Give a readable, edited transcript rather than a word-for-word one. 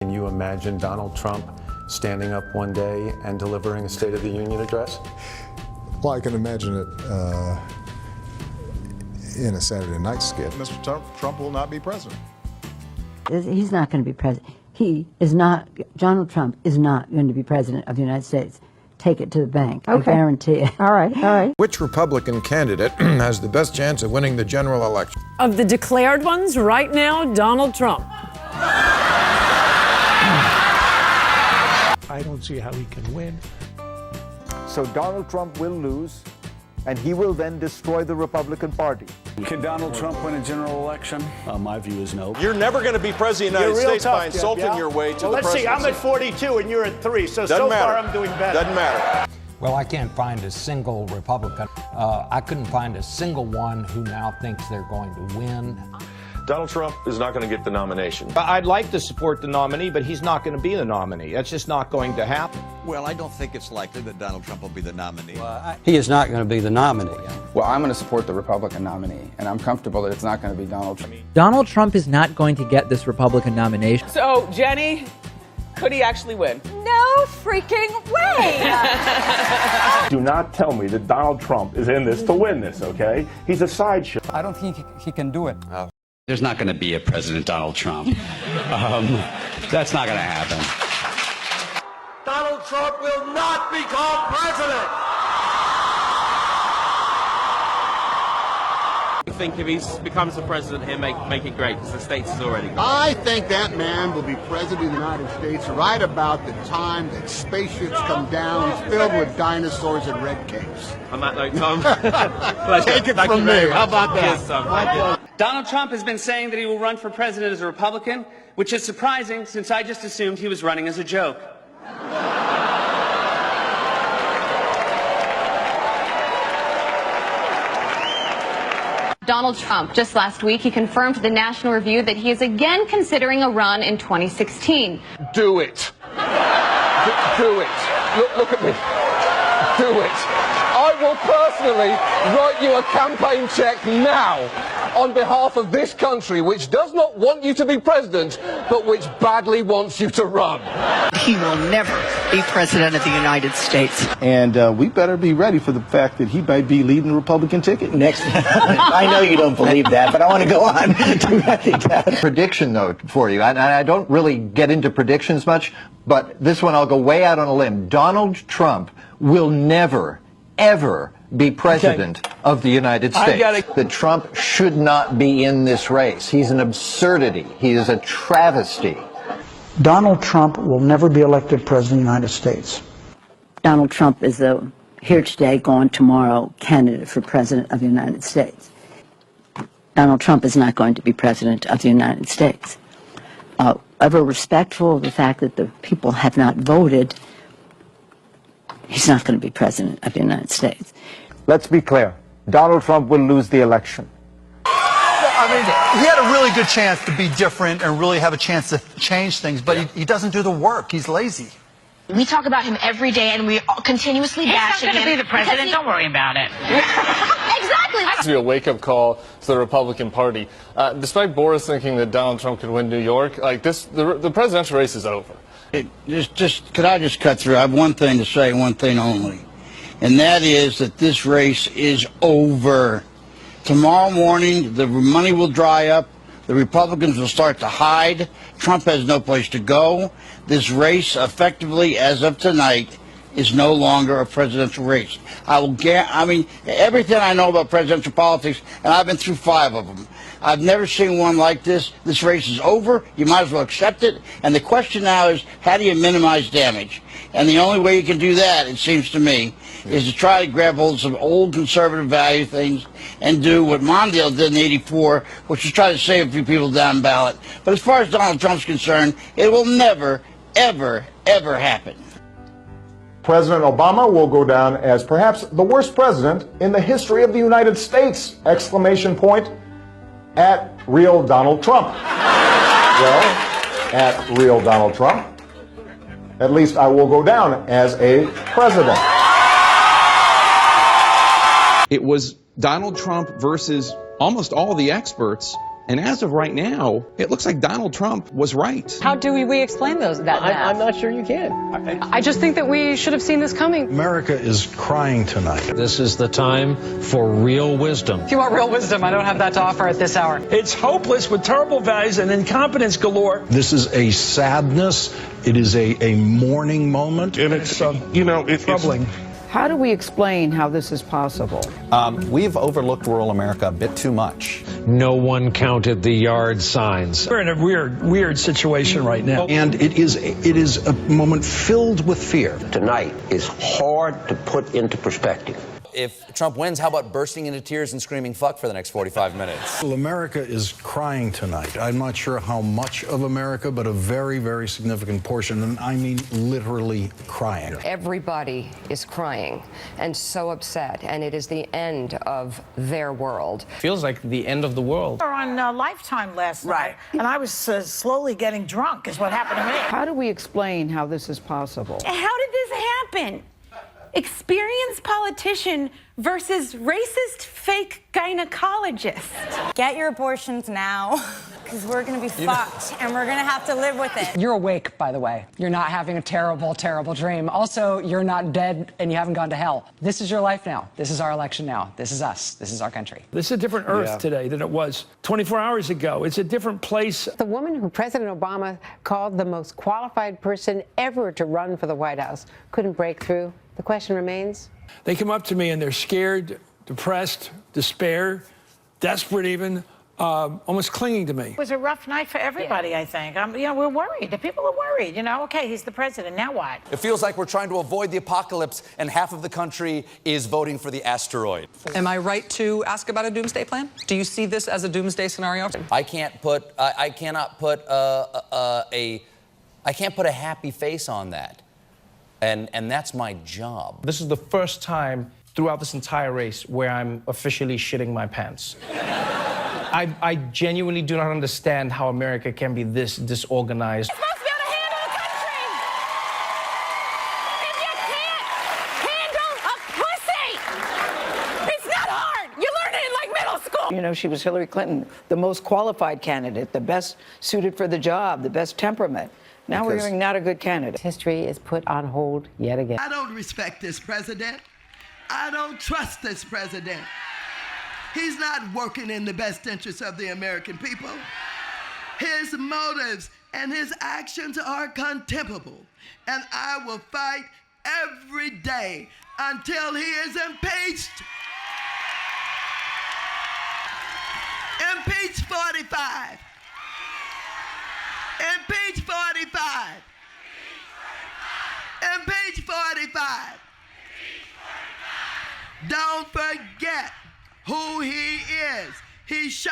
Can you imagine Donald Trump standing up one day and delivering a State of the Union address? Well, I can imagine it in a Saturday night skit. Mr. Trump will not be president. He's not going to be president. He is not, Donald Trump is not going to be president of the United States. Take it to the bank. Okay. I guarantee it. All right, all right. Which Republican candidate has the best chance of winning the general election? Of the declared ones, right now, Donald Trump. I don't see how he can win. So Donald Trump will lose, and he will then destroy the Republican Party. Can Donald Trump win a general election? My view is no. You're never going to be president of the United States by insulting your way to the presidency. Let's see, I'm at 42 and you're at 3, so far I'm doing better. Doesn't matter. Well, I can't find a single Republican. I couldn't find a single one who now thinks they're going to win. Donald Trump is not going to get the nomination. I'd like to support the nominee, but he's not going to be the nominee. That's just not going to happen. Well, I don't think it's likely that Donald Trump will be the nominee. He is not going to be the nominee. Well, I'm going to support the Republican nominee, and I'm comfortable that it's not going to be Donald Trump. Donald Trump is not going to get this Republican nomination. So, Jenny, could he actually win? No freaking way! Do not tell me that Donald Trump is in this to win this, okay? He's a sideshow. I don't think he can do it. There's not going to be a President Donald Trump. That's not going to happen. Donald Trump will not become president! I think if he becomes the president, he'll make it great, because the states is already gone. I think that man will be president of the United States right about the time that spaceships come down filled with dinosaurs and red capes. On that note, Tom, take it from me. How about that? Cheers, Tom. Donald Trump has been saying that he will run for president as a Republican, which is surprising since I just assumed he was running as a joke. Donald Trump, just last week, he confirmed to the National Review that he is again considering a run in 2016. Do it. Do it. Look at me. Do it. I will personally write you a campaign check now on behalf of this country, which does not want you to be president, but which badly wants you to run. He will never be president of the United States. And we better be ready for the fact that he might be leading the Republican ticket next. I know you don't believe that, but I want to go on. Prediction, though, for you. I don't really get into predictions much, but this one I'll go way out on a limb. Donald Trump will never, ever be president of the United States. That Trump should not be in this race. He's an absurdity. He is a travesty. Donald Trump will never be elected president of the United States. Donald Trump is the here today, gone tomorrow candidate for president of the United States. Donald Trump is not going to be president of the United States. Ever respectful of the fact that the people have not voted, he's not going to be president of the United States. Let's be clear. Donald Trump will lose the election. I mean, he had a really good chance to be different and really have a chance to change things, but he doesn't do the work. He's lazy. We talk about him every day, and we continuously bash him. He's not going to be the president. Don't worry about it. Exactly. This will be a wake-up call to the Republican Party. Despite Boris thinking that Donald Trump could win New York, like this, the presidential race is over. Could I just cut through? I have one thing to say, one thing only, and that is that this race is over. Tomorrow morning, the money will dry up. The Republicans will start to hide. Trump has no place to go. This race, effectively, as of tonight, is no longer a presidential race. I mean, everything I know about presidential politics, and I've been through 5 of them, I've never seen one like this. This race is over. You might as well accept it. And the question now is, how do you minimize damage? And the only way you can do that, it seems to me, is to try to grab hold of some old conservative value things and do what Mondale did in '84, which is try to save a few people down ballot. But as far as Donald Trump's concerned, it will never, ever, ever happen. President Obama will go down as perhaps the worst president in the history of the United States! Exclamation point at real Donald Trump. Well, at real Donald Trump, at least I will go down as a president. It was Donald Trump versus almost all the experts And as of right now, it looks like Donald Trump was right. How do we explain that? I'm not sure you can. I just think that we should have seen this coming. America is crying tonight. This is the time for real wisdom. If you want real wisdom, I don't have that to offer at this hour. It's hopeless with terrible values and incompetence galore. This is a sadness. It is a mourning moment. And it's troubling. How do we explain how this is possible? We've overlooked rural America a bit too much. No one counted the yard signs. We're in a weird situation right now. And it is a moment filled with fear. Tonight is hard to put into perspective. If Trump wins, how about bursting into tears and screaming fuck for the next 45 minutes? Well, America is crying tonight. I'm not sure how much of America, but a very, very significant portion, and I mean literally crying. Everybody is crying and so upset, and it is the end of their world. Feels like the end of the world. We were on Lifetime last night, and I was slowly getting drunk is what happened to me. How do we explain how this is possible? How did this happen? Experienced politician versus racist fake gynecologist. Get your abortions now, because we're going to be fucked, and we're going to have to live with it. You're awake, by the way. You're not having a terrible, terrible dream. Also, you're not dead and you haven't gone to hell. This is your life now. This is our election now. This is us. This is our country. This is a different Earth today than it was 24 hours ago. It's a different place. The woman who President Obama called the most qualified person ever to run for the White House couldn't break through. The question remains. They come up to me and they're scared, depressed, despair, desperate even, almost clinging to me. It was a rough night for everybody, I think. We're worried. The people are worried. Okay, he's the president. Now what? It feels like we're trying to avoid the apocalypse, and half of the country is voting for the asteroid. Am I right to ask about a doomsday plan? Do you see this as a doomsday scenario? I can't put a happy face on that. And that's my job. This is the first time throughout this entire race where I'm officially shitting my pants. I genuinely do not understand how America can be this disorganized. You're supposed to be able to handle the country! If you can't handle a pussy, it's not hard. You learn it in like middle school. She was Hillary Clinton, the most qualified candidate, the best suited for the job, the best temperament. Now we're hearing not a good candidate. History is put on hold yet again. I don't respect this president. I don't trust this president. He's not working in the best interest of the American people. His motives and his actions are contemptible. And I will fight every day until he is impeached. Impeach 45. Impeach 45. Impeach 45. Don't forget who he is. He shot